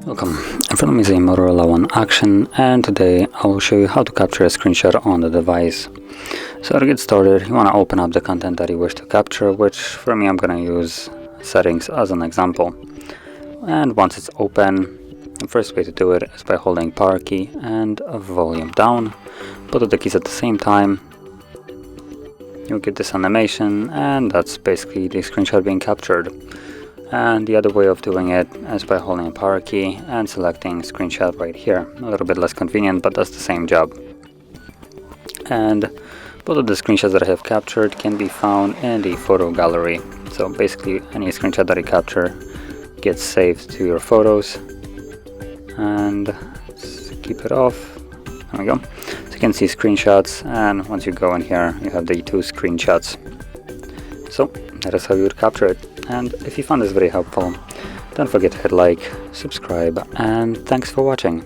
Welcome, in front of me is a Motorola One Action, and today I will show you how to capture a screenshot on the device. So to get started, you want to open up the content that you wish to capture, which for me I'm going to use settings as an example. And once it's open, the first way to do it is by holding power key and volume down. Both of the keys at the same time. You'll get this animation, and that's basically the screenshot being captured. And the other way of doing it is by holding a power key and selecting screenshot right here. A little bit less convenient, but does the same job. And both of the screenshots that I have captured can be found in the photo gallery. So basically any screenshot that you capture gets saved to your photos. And let's keep it off. There we go. So you can see screenshots, and once you go in here you have the two screenshots. So that is how you would capture it. And if you found this very helpful, don't forget to hit like, subscribe, and thanks for watching.